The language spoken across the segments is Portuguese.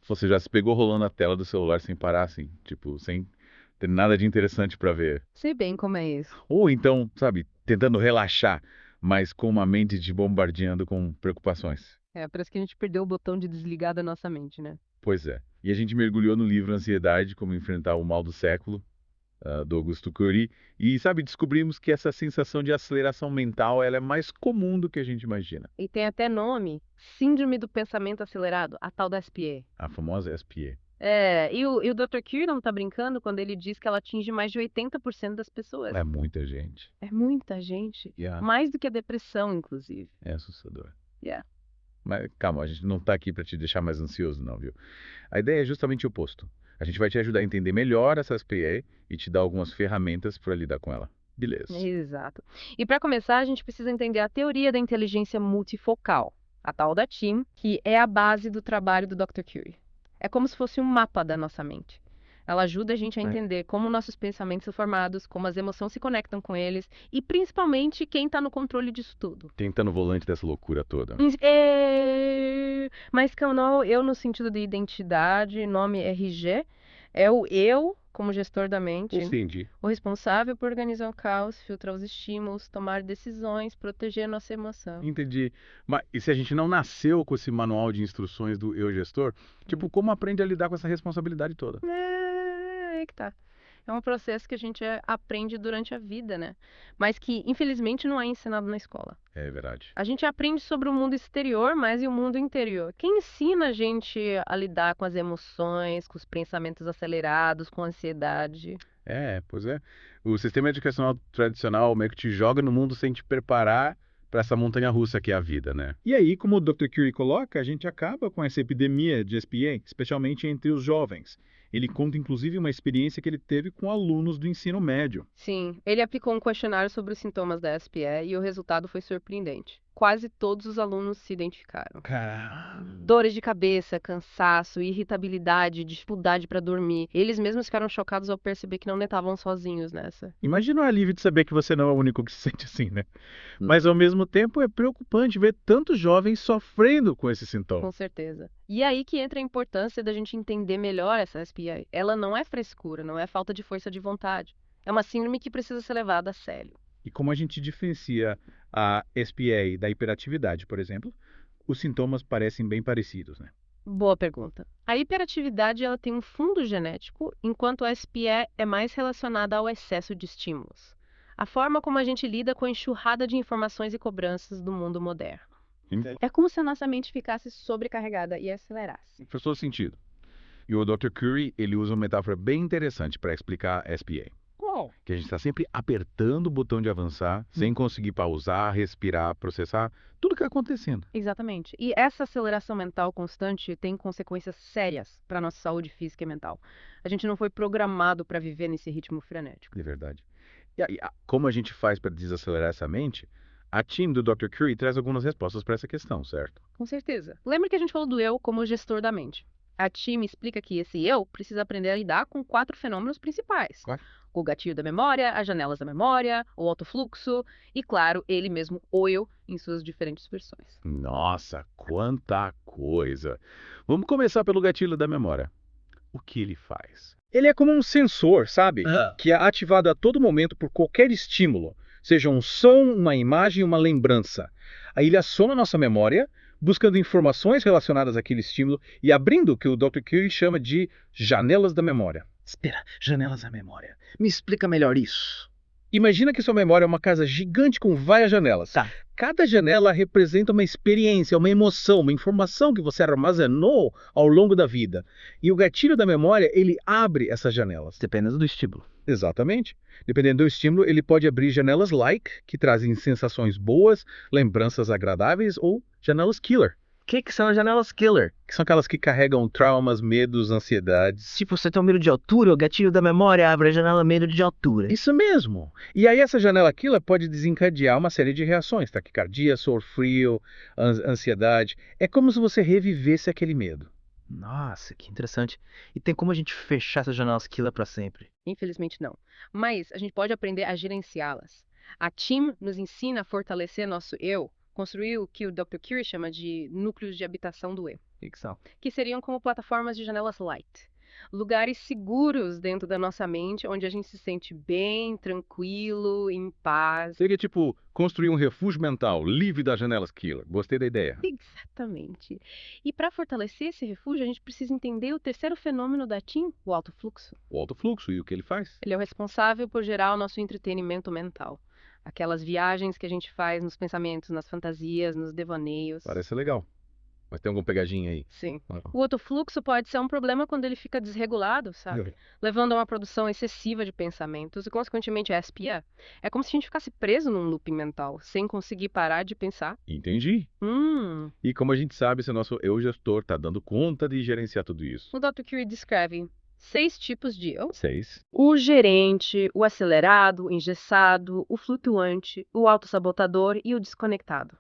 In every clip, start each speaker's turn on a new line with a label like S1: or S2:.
S1: Você já se pegou rolando a tela do celular sem parar, assim, tipo, sem ter nada de interessante pra ver.
S2: Sei bem como é isso.
S1: Ou então, sabe, tentando relaxar, mas com uma mente te bombardeando com preocupações.
S2: Parece que a gente perdeu o botão de desligar da nossa mente, né?
S1: Pois é. E a gente mergulhou no livro Ansiedade, Como Enfrentar o Mal do Século, do Augusto Cury, e, sabe, descobrimos que essa sensação de aceleração mental, ela é mais comum do que a gente imagina.
S2: E tem até nome, Síndrome do Pensamento Acelerado, a tal da SPA.
S1: A famosa SPA.
S2: E o Dr. Curie não tá brincando quando ele diz que ela atinge mais de 80% das pessoas.
S1: É muita gente.
S2: É muita gente.
S1: Yeah.
S2: Mais do que a depressão, inclusive.
S1: É assustador.
S2: Yeah.
S1: Mas calma, a gente não tá aqui pra te deixar mais ansioso, não, viu? A ideia é justamente o oposto. A gente vai te ajudar a entender melhor essa SPA e te dar algumas ferramentas para lidar com ela. Beleza.
S2: Exato. E para começar, a gente precisa entender a teoria da inteligência multifocal, a tal da TIM, que é a base do trabalho do Dr. Curie. É como se fosse um mapa da nossa mente. Ela ajuda a gente a entender como nossos pensamentos são formados, como as emoções se conectam com eles e, principalmente, quem está no controle disso tudo.
S1: Quem tá no volante dessa loucura toda?
S2: Mas não, eu no sentido de identidade, nome RG, é o eu como gestor da mente,
S1: Entendi.
S2: o responsável por organizar o caos, filtrar os estímulos, tomar decisões, proteger a nossa emoção.
S1: Entendi. Mas e se a gente não nasceu com esse manual de instruções do eu gestor? Tipo, como aprende a lidar com essa responsabilidade toda?
S2: Aí que tá. É um processo que a gente aprende durante a vida, né? Mas que, infelizmente, não é ensinado na escola.
S1: É verdade.
S2: A gente aprende sobre o mundo exterior, mas e o mundo interior? Quem ensina a gente a lidar com as emoções, com os pensamentos acelerados, com a ansiedade?
S1: Pois é. O sistema educacional tradicional meio que te joga no mundo sem te preparar para essa montanha-russa que é a vida, né?
S3: E aí, como o Dr. Curie coloca, a gente acaba com essa epidemia de SPA, especialmente entre os jovens. Ele conta inclusive uma experiência que ele teve com alunos do ensino médio.
S2: Sim, ele aplicou um questionário sobre os sintomas da SPE e o resultado foi surpreendente. Quase todos os alunos se identificaram.
S3: Cara,
S2: Dores de cabeça, cansaço, irritabilidade, dificuldade para dormir. Eles mesmos ficaram chocados ao perceber que não estavam sozinhos nessa.
S3: imagina o alívio de saber que você não é o único que se sente assim, né? Mas ao mesmo tempo é preocupante ver tantos jovens sofrendo com esse sintoma.
S2: Com certeza. E aí que entra a importância da gente entender melhor essa SPA. Ela não é frescura, não é falta de força de vontade. É uma síndrome que precisa ser levada a sério.
S3: E como a gente diferencia a SPA da hiperatividade, por exemplo, os sintomas parecem bem parecidos, né?
S2: Boa pergunta. A hiperatividade ela tem um fundo genético, enquanto a SPE é mais relacionada ao excesso de estímulos. A forma como a gente lida com a enxurrada de informações e cobranças do mundo moderno. É como se a nossa mente ficasse sobrecarregada e acelerasse.
S1: Faz todo sentido. E o Dr. Curie, ele usa uma metáfora bem interessante para explicar SPA.
S3: Qual?
S1: Que a gente está sempre apertando o botão de avançar, sem conseguir pausar, respirar, processar tudo que está acontecendo.
S2: Exatamente. E essa aceleração mental constante tem consequências sérias para a nossa saúde física e mental. A gente não foi programado para viver nesse ritmo frenético.
S1: De verdade. E aí, como a gente faz para desacelerar essa mente? A team do Dr. Curie traz algumas respostas para essa questão, certo?
S2: Com certeza. Lembra que a gente falou do eu como gestor da mente? A Tim explica que esse eu precisa aprender a lidar com 4 fenômenos principais.
S1: Claro.
S2: O gatilho da memória, as janelas da memória, o autofluxo e, claro, ele mesmo, o eu, em suas diferentes versões.
S1: Nossa, quanta coisa! Vamos começar pelo gatilho da memória. O que ele faz?
S3: Ele é como um sensor, sabe? Que é ativado a todo momento por qualquer estímulo, seja um som, uma imagem, uma lembrança. Aí ele aciona a nossa memória, buscando informações relacionadas àquele estímulo e abrindo o que o Dr. Curie chama de janelas da memória.
S4: Espera, janelas da memória. Me explica melhor isso.
S3: Imagina que sua memória é uma casa gigante com várias janelas.
S4: Tá.
S3: Cada janela representa uma experiência, uma emoção, uma informação que você armazenou ao longo da vida. E o gatilho da memória, ele abre essas janelas.
S4: Dependendo do estímulo.
S3: Exatamente. Dependendo do estímulo, ele pode abrir janelas like, que trazem sensações boas, lembranças agradáveis, ou janelas killer,
S4: O que são as janelas killer?
S3: que são aquelas que carregam traumas, medos, ansiedades.
S4: Se você tem um medo de altura, o gatilho da memória abre a janela medo de altura.
S3: Isso mesmo. E aí essa janela killer pode desencadear uma série de reações, taquicardia, suor frio, ansiedade. É como se você revivesse aquele medo.
S4: Nossa, que interessante. E tem como a gente fechar essas janelas killer para sempre?
S2: Infelizmente, não. Mas a gente pode aprender a gerenciá-las. A Tim nos ensina a fortalecer nosso eu construir o que o Dr. Curie chama de núcleos de habitação do eu,
S4: O que que são?
S2: que seriam como plataformas de janelas light. Lugares seguros dentro da nossa mente, onde a gente se sente bem, tranquilo, em paz.
S1: Seria tipo construir um refúgio mental livre das janelas killer. Gostei da ideia.
S2: Exatamente. E para fortalecer esse refúgio, a gente precisa entender o terceiro fenômeno da TIM, o alto fluxo.
S1: O alto fluxo, e o que ele faz?
S2: Ele é o responsável por gerar o nosso entretenimento mental. Aquelas viagens que a gente faz nos pensamentos, nas fantasias, nos devaneios.
S1: Parece legal. Mas tem alguma pegadinha aí?
S2: Sim.
S1: Ah,
S2: O alto fluxo pode ser um problema quando ele fica desregulado, sabe? Levando a uma produção excessiva de pensamentos e, consequentemente, a SPA. É como se a gente ficasse preso num looping mental, sem conseguir parar de pensar.
S1: Entendi.
S2: Hum.
S1: E como a gente sabe se o nosso eu gestor está dando conta de gerenciar tudo isso?
S2: O Dr. Curie descreve 6 tipos de eu.
S1: 6.
S2: O gerente, o acelerado, o engessado, o flutuante, o autossabotador e o desconectado.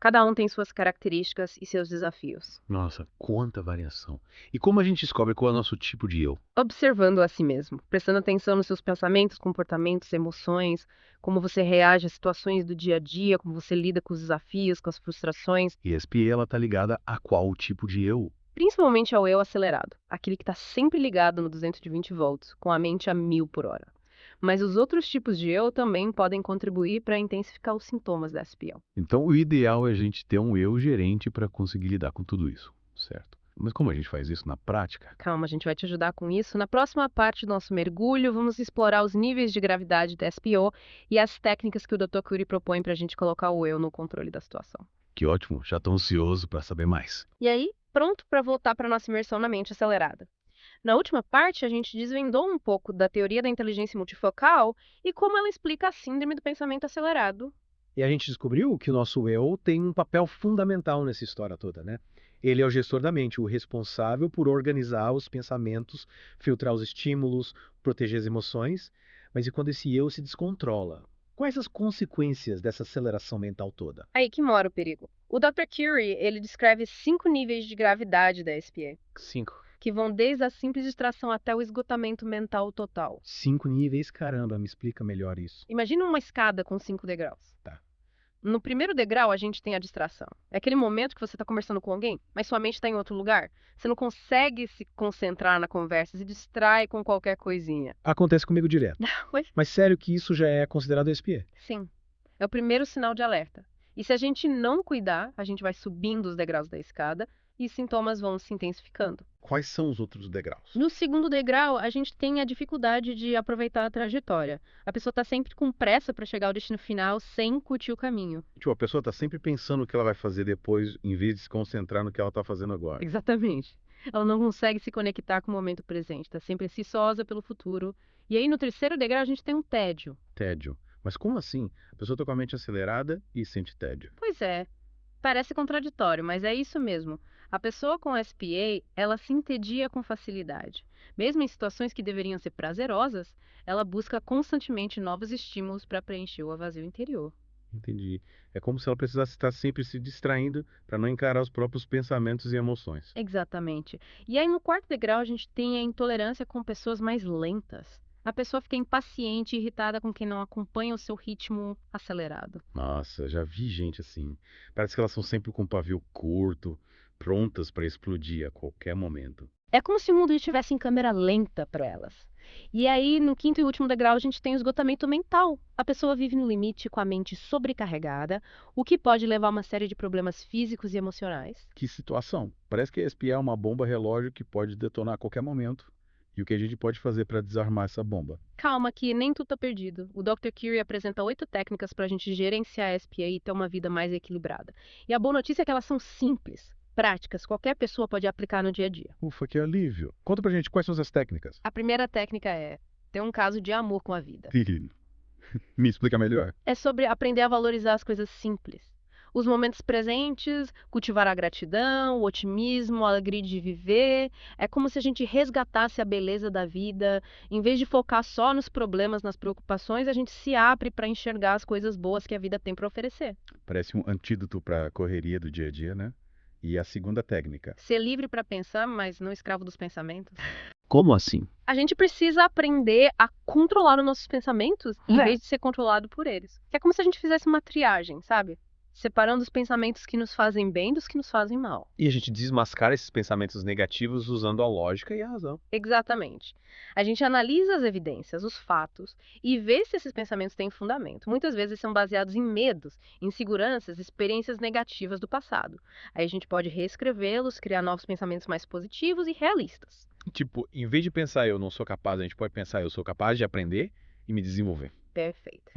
S2: Cada um tem suas características e seus desafios.
S1: Nossa, quanta variação. E como a gente descobre qual é o nosso tipo de eu?
S2: Observando a si mesmo, prestando atenção nos seus pensamentos, comportamentos, emoções, como você reage às situações do dia a dia, como você lida com os desafios, com as frustrações,
S1: E a SPA, ela tá ligada a qual tipo de eu?
S2: principalmente ao eu acelerado, aquele que está sempre ligado no 220 volts, com a mente a 1000 por hora. Mas os outros tipos de eu também podem contribuir para intensificar os sintomas da SPL.
S1: Então o ideal é a gente ter um eu gerente para conseguir lidar com tudo isso, certo? Mas como a gente faz isso na prática?
S2: Calma, a gente vai te ajudar com isso. Na próxima parte do nosso mergulho, vamos explorar os níveis de gravidade da SPO e as técnicas que o Dr. Curie propõe para a gente colocar o eu no controle da situação.
S1: Que ótimo, já estou ansioso para saber mais.
S2: E aí, pronto para voltar para nossa imersão na mente acelerada. Na última parte, a gente desvendou um pouco da teoria da inteligência multifocal e como ela explica a síndrome do pensamento acelerado.
S3: E a gente descobriu que o nosso eu tem um papel fundamental nessa história toda, né? Ele é o gestor da mente, o responsável por organizar os pensamentos, filtrar os estímulos, proteger as emoções. Mas e quando esse eu se descontrola? Quais as consequências dessa aceleração mental toda?
S2: Aí que mora o perigo. O Dr. Curie, ele descreve 5 níveis de gravidade da SPA,
S4: 5.
S2: que vão desde a simples distração até o esgotamento mental total.
S3: 5 níveis? Caramba, me explica melhor isso.
S2: Imagina uma escada com 5 degraus.
S3: Tá.
S2: No primeiro degrau, a gente tem a distração. É aquele momento que você está conversando com alguém, mas sua mente está em outro lugar. Você não consegue se concentrar na conversa, se distrai com qualquer coisinha.
S3: Acontece comigo direto.
S2: Ué?
S3: Mas sério que isso já é considerado SPA?
S2: Sim, é o primeiro sinal de alerta. E se a gente não cuidar, a gente vai subindo os degraus da escada e os sintomas vão se intensificando.
S1: Quais são os outros degraus?
S2: No segundo degrau, a gente tem a dificuldade de aproveitar a trajetória. A pessoa está sempre com pressa para chegar ao destino final sem curtir o caminho.
S1: Tipo, a pessoa está sempre pensando o que ela vai fazer depois, em vez de se concentrar no que ela está fazendo agora.
S2: Exatamente. Ela não consegue se conectar com o momento presente, está sempre ansiosa pelo futuro. E aí, no terceiro degrau, a gente tem um tédio.
S1: Tédio. Mas como assim? A pessoa está com a mente acelerada e sente tédio.
S2: Pois é, parece contraditório, mas é isso mesmo. A pessoa com SPA, ela se entedia com facilidade. Mesmo em situações que deveriam ser prazerosas, ela busca constantemente novos estímulos para preencher o vazio interior.
S1: Entendi. É como se ela precisasse estar sempre se distraindo para não encarar os próprios pensamentos e emoções.
S2: Exatamente. E aí, no quarto degrau, a gente tem a intolerância com pessoas mais lentas. A pessoa fica impaciente e irritada com quem não acompanha o seu ritmo acelerado.
S1: Nossa, já vi gente assim. Parece que elas são sempre com o pavio curto, prontas para explodir a qualquer momento.
S2: É como se o mundo estivesse em câmera lenta para elas. E aí, no quinto e último degrau, a gente tem o esgotamento mental. A pessoa vive no limite com a mente sobrecarregada, o que pode levar a uma série de problemas físicos e emocionais.
S1: Que situação! Parece que a SPA é uma bomba relógio que pode detonar a qualquer momento. E o que a gente pode fazer para desarmar essa bomba?
S2: Calma que nem tudo está perdido. O Dr. Curie apresenta 8 técnicas para a gente gerenciar a SPA e ter uma vida mais equilibrada. E a boa notícia é que elas são simples, práticas, qualquer pessoa pode aplicar no dia a dia.
S1: Ufa, que alívio! Conta pra gente quais são as técnicas.
S2: A primeira técnica é ter um caso de amor com a vida.
S1: Me explica melhor.
S2: É sobre aprender a valorizar as coisas simples. Os momentos presentes, cultivar a gratidão, o otimismo, a alegria de viver. É como se a gente resgatasse a beleza da vida. Em vez de focar só nos problemas, nas preocupações, a gente se abre para enxergar as coisas boas que a vida tem para oferecer.
S1: Parece um antídoto para a correria do dia a dia, né? E a segunda técnica.
S2: Ser livre para pensar, mas não escravo dos pensamentos.
S4: Como assim?
S2: A gente precisa aprender a controlar os nossos pensamentos em vez de ser controlado por eles. Que é como se a gente fizesse uma triagem, sabe? separando os pensamentos que nos fazem bem dos que nos fazem mal.
S3: E a gente desmascara esses pensamentos negativos usando a lógica e a razão.
S2: Exatamente. A gente analisa as evidências, os fatos, e vê se esses pensamentos têm fundamento. Muitas vezes são baseados em medos, inseguranças, experiências negativas do passado. Aí a gente pode reescrevê-los, criar novos pensamentos mais positivos e realistas.
S3: Tipo, em vez de pensar eu não sou capaz, a gente pode pensar eu sou capaz de aprender e me desenvolver.
S2: Perfeito.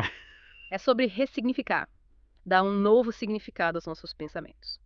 S2: É sobre ressignificar, dar um novo significado aos nossos pensamentos.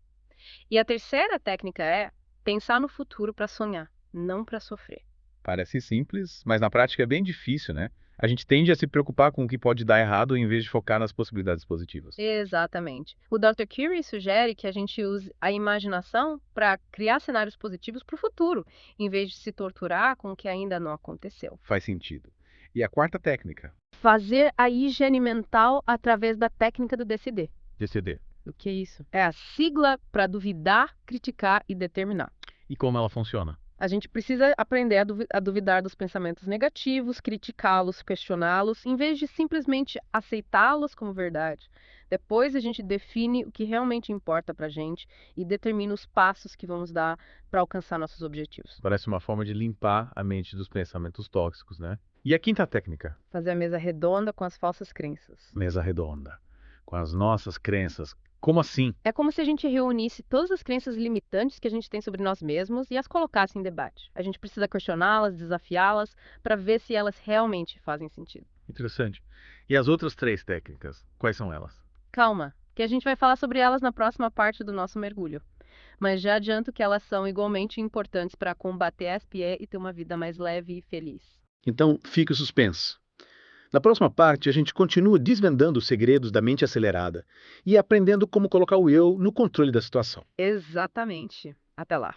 S2: E a terceira técnica é pensar no futuro para sonhar, não para sofrer.
S3: Parece simples, mas na prática é bem difícil, né? A gente tende a se preocupar com o que pode dar errado em vez de focar nas possibilidades positivas.
S2: Exatamente. O Dr. Curie sugere que a gente use a imaginação para criar cenários positivos para o futuro, em vez de se torturar com o que ainda não aconteceu.
S3: Faz sentido. E a quarta técnica?
S2: Fazer a higiene mental através da técnica do DCD.
S3: DCD.
S2: O que é isso? É a sigla para duvidar, criticar e determinar.
S3: E como ela funciona?
S2: A gente precisa aprender a duvidar dos pensamentos negativos, criticá-los, questioná-los, em vez de simplesmente aceitá-los como verdade. Depois a gente define o que realmente importa pra gente e determina os passos que vamos dar para alcançar nossos objetivos.
S3: Parece uma forma de limpar a mente dos pensamentos tóxicos, né? E a quinta técnica?
S2: Fazer a mesa redonda com as falsas crenças.
S3: Mesa redonda. Com as nossas crenças. Como assim?
S2: É como se a gente reunisse todas as crenças limitantes que a gente tem sobre nós mesmos e as colocasse em debate. A gente precisa questioná-las, desafiá-las, para ver se elas realmente fazem sentido.
S3: Interessante. E as outras três técnicas? Quais são elas?
S2: Calma, que a gente vai falar sobre elas na próxima parte do nosso mergulho. Mas já adianto que elas são igualmente importantes para combater a SPE e ter uma vida mais leve e feliz.
S3: Então, fique o suspense. Na próxima parte, a gente continua desvendando os segredos da mente acelerada e aprendendo como colocar o eu no controle da situação.
S2: Exatamente. Até lá.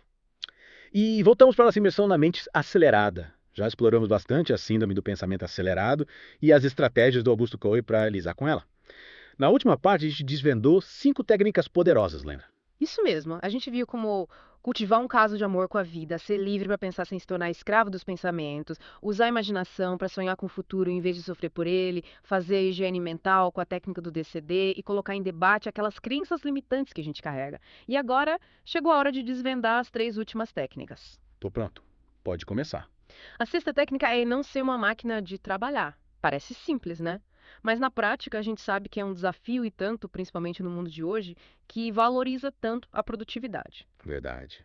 S3: E voltamos para a nossa imersão na mente acelerada. Já exploramos bastante a síndrome do pensamento acelerado e as estratégias do Augusto Cury para lidar com ela. Na última parte, a gente desvendou 5 técnicas poderosas, lembra?
S2: Isso mesmo. A gente viu como cultivar um caso de amor com a vida, ser livre para pensar sem se tornar escravo dos pensamentos, usar a imaginação para sonhar com o futuro em vez de sofrer por ele, fazer a higiene mental com a técnica do DCD e colocar em debate aquelas crenças limitantes que a gente carrega. E agora chegou a hora de desvendar as 3 últimas técnicas.
S3: Tô pronto. Pode começar.
S2: A sexta técnica é não ser uma máquina de trabalhar. Parece simples, né? Mas na prática a gente sabe que é um desafio e tanto, principalmente no mundo de hoje, que valoriza tanto a produtividade.
S3: Verdade.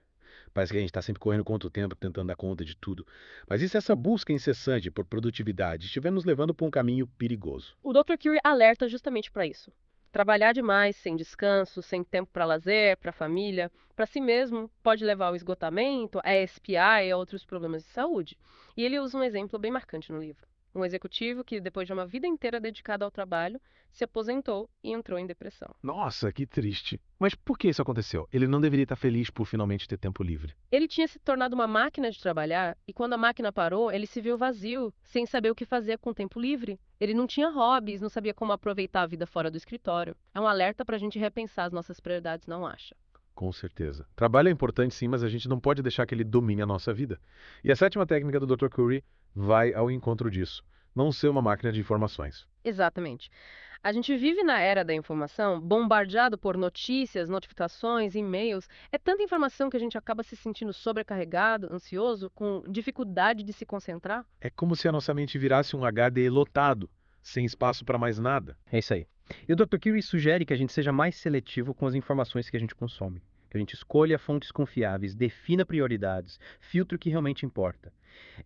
S3: Parece que a gente está sempre correndo contra o tempo, tentando dar conta de tudo. Mas e se essa busca incessante por produtividade estiver nos levando por um caminho perigoso?
S2: O Dr. Curie alerta justamente para isso. Trabalhar demais, sem descanso, sem tempo para lazer, para família, para si mesmo, pode levar ao esgotamento, a SPI e a outros problemas de saúde. E ele usa um exemplo bem marcante no livro. Um executivo que, depois de uma vida inteira dedicada ao trabalho, se aposentou e entrou em depressão.
S3: Nossa, que triste. Mas por que isso aconteceu? Ele não deveria estar feliz por finalmente ter tempo livre.
S2: Ele tinha se tornado uma máquina de trabalhar e quando a máquina parou, ele se viu vazio, sem saber o que fazer com o tempo livre. Ele não tinha hobbies, não sabia como aproveitar a vida fora do escritório. É um alerta para a gente repensar as nossas prioridades, não acha?
S3: Com certeza. Trabalho é importante sim, mas a gente não pode deixar que ele domine a nossa vida. E a sétima técnica do Dr. Curie vai ao encontro disso. Não ser uma máquina de informações.
S2: Exatamente. A gente vive na era da informação, bombardeado por notícias, notificações, e-mails. É tanta informação que a gente acaba se sentindo sobrecarregado, ansioso, com dificuldade de se concentrar.
S3: É como se a nossa mente virasse um HD lotado, sem espaço para mais nada.
S4: É isso aí. E o Dr. Curie sugere que a gente seja mais seletivo com as informações que a gente consome. Que a gente escolha fontes confiáveis, defina prioridades, filtre o que realmente importa.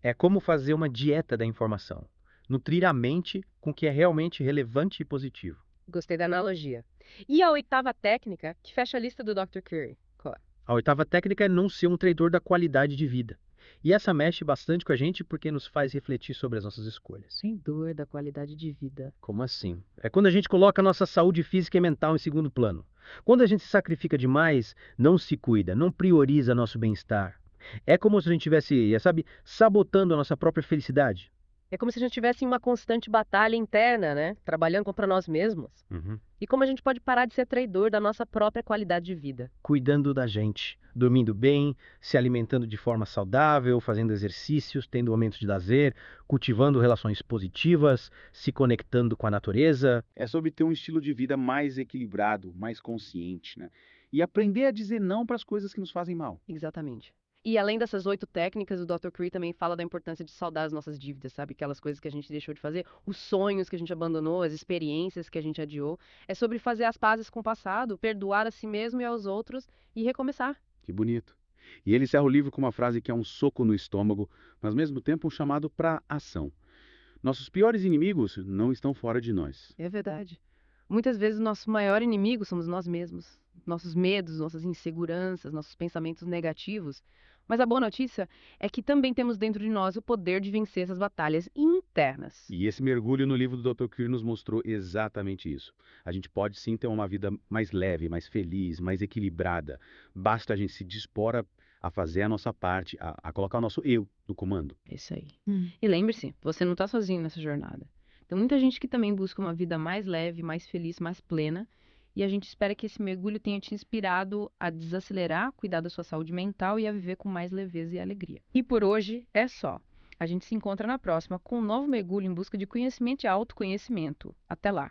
S4: É como fazer uma dieta da informação. Nutrir a mente com o que é realmente relevante e positivo.
S2: Gostei da analogia. E a 8ª técnica, que fecha a lista do Dr. Curie? Qual é?
S4: A 8ª técnica é não ser um traidor da qualidade de vida. E essa mexe bastante com a gente porque nos faz refletir sobre as nossas escolhas.
S2: Traidor da qualidade de vida.
S4: Como assim? É quando a gente coloca a nossa saúde física e mental em segundo plano. Quando a gente se sacrifica demais, não se cuida, não prioriza nosso bem-estar. É como se a gente estivesse, sabotando a nossa própria felicidade.
S2: É como se a gente tivesse em uma constante batalha interna, né? Trabalhando contra nós mesmos.
S4: Uhum.
S2: E como a gente pode parar de ser traidor da nossa própria qualidade de vida.
S4: Cuidando da gente, dormindo bem, se alimentando de forma saudável, fazendo exercícios, tendo momentos de lazer, cultivando relações positivas, se conectando com a natureza.
S5: É sobre ter um estilo de vida mais equilibrado, mais consciente, né? E aprender a dizer não para as coisas que nos fazem mal.
S2: Exatamente. E além dessas 8 técnicas, o Dr. Cree também fala da importância de saldar as nossas dívidas, sabe? Aquelas coisas que a gente deixou de fazer, os sonhos que a gente abandonou, as experiências que a gente adiou. É sobre fazer as pazes com o passado, perdoar a si mesmo e aos outros e recomeçar.
S5: Que bonito. E ele encerra o livro com uma frase que é um soco no estômago, mas ao mesmo tempo um chamado para ação. Nossos piores inimigos não estão fora de nós.
S2: É verdade. Muitas vezes o nosso maior inimigo somos nós mesmos. Nossos medos, nossas inseguranças, nossos pensamentos negativos. Mas a boa notícia é que também temos dentro de nós o poder de vencer essas batalhas internas.
S5: E esse mergulho no livro do Dr. Queer nos mostrou exatamente isso. A gente pode sim ter uma vida mais leve, mais feliz, mais equilibrada. Basta a gente se dispor a fazer a nossa parte, a colocar o nosso eu no comando.
S2: É isso aí. E lembre-se, você não está sozinho nessa jornada. Tem muita gente que também busca uma vida mais leve, mais feliz, mais plena. E a gente espera que esse mergulho tenha te inspirado a desacelerar, cuidar da sua saúde mental e a viver com mais leveza e alegria. E por hoje é só. A gente se encontra na próxima com um novo mergulho em busca de conhecimento e autoconhecimento. Até lá!